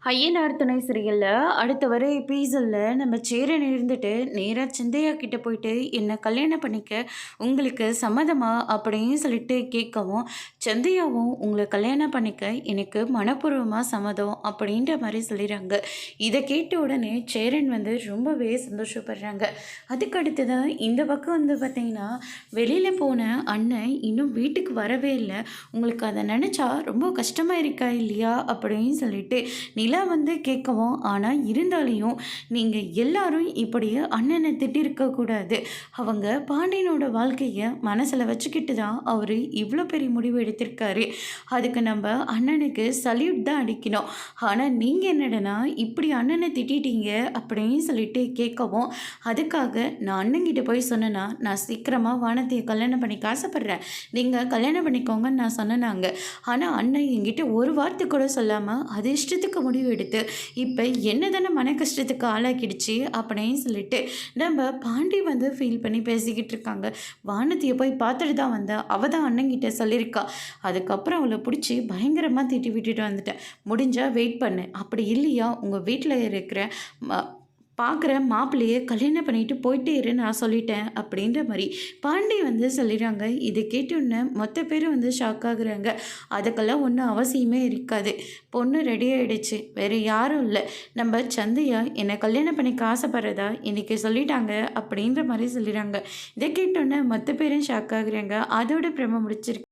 ஐயனார் துணை சீரியலில் அடுத்த வர எபிசோடில் நம்ம சேரன் இருந்துட்டு நேராக சிந்தையா கிட்ட போயிட்டு என்னை கல்யாணம் பண்ணிக்க உங்களுக்கு சம்மதமா அப்படின்னு சொல்லிட்டு கேட்கவும், சந்தையாவும் உங்களை கல்யாணம் பண்ணிக்க எனக்கு மனப்பூர்வமாக சம்மதம் அப்படின்ற மாதிரி சொல்லிடுறாங்க. இதை கேட்ட உடனே சேரன் வந்து ரொம்பவே சந்தோஷப்படுறாங்க. அதுக்கு அடுத்ததான் இந்த பக்கம் வந்து பார்த்திங்கன்னா, வெளியில் போன அண்ணன் இன்னும் வீட்டுக்கு வரவே இல்லை. உங்களுக்கு அதை நினச்சா ரொம்ப கஷ்டமாக இருக்கா இல்லையா அப்படின்னு சொல்லிட்டு நிலா வந்து கேட்கவும், ஆனால் இருந்தாலையும் நீங்கள் எல்லாரும் இப்படியே அண்ணனை திட்டிருக்கக்கூடாது. அவங்க பாண்டியனோட வாழ்க்கையை மனசில் வச்சுக்கிட்டு தான் அவர் இவ்வளோ பெரிய முடிவு எடுத்திருக்காரு. அதுக்கு நம்ம அண்ணனுக்கு சல்யூட் தான் அடிக்கணும். ஆனால் நீங்கள் என்னடனா இப்படி அண்ணனை திட்டிட்டீங்க அப்படின்னு சொல்லிட்டு கேட்கவும், அதுக்காக நான் அண்ணங்கிட்ட போய் சொன்னேன்னா நான் சீக்கிரமாக வானத்தையை கல்யாணம் பண்ணிக்க ஆசைப்பட்றேன், நீங்கள் கல்யாணம் பண்ணிக்கோங்கன்னு நான் சொன்னேனாங்க. ஆனால் அண்ணன் என்கிட்ட ஒரு வார்த்தை கூட சொல்லாமல் அது இஷ்டத்துக்கு முடிவு எடுத்து இப்போ என்ன தானே மன கஷ்டத்துக்கு ஆளாக்கிடுச்சு அப்படின்னு சொல்லிட்டு நம்ம பாண்டி வந்து ஃபீல் பண்ணி பேசிக்கிட்டு இருக்காங்க. வானதியை போய் பார்த்துட்டு தான் வந்தேன், அவள் தான் அண்ணங்கிட்ட சொல்லியிருக்கா. அதுக்கப்புறம் அவளை பிடிச்சி பயங்கரமாக திட்டி விட்டுட்டு வந்துட்டேன். முடிஞ்சால் வெயிட் பண்ணு, அப்படி இல்லையா உங்கள் வீட்டில் இருக்கிற பார்க்குற மாப்பிள்ளையே கல்யாணம் பண்ணிட்டு போயிட்டே இரு நான் சொல்லிட்டேன் அப்படின்ற மாதிரி பாண்டி வந்து சொல்லிடுறாங்க. இதை கேட்டோன்னே மொத்த பேர் வந்து ஷாக் ஆகுறாங்க. அதுக்கெல்லாம் ஒன்றும் அவசியமே இருக்காது, பொண்ணு ரெடி ஆகிடுச்சு, வேறு யாரும் இல்லை, நம்ம சந்தையா என்னை கல்யாணம் பண்ணிக்க ஆசைப்படுறதா இன்றைக்கி சொல்லிட்டாங்க அப்படின்ற மாதிரி சொல்லிடுறாங்க. இதை கேட்டோன்னே மொத்த பேரும் ஷாக் ஆகுறாங்க. அதோட பிரம முடிச்சிருக்கு.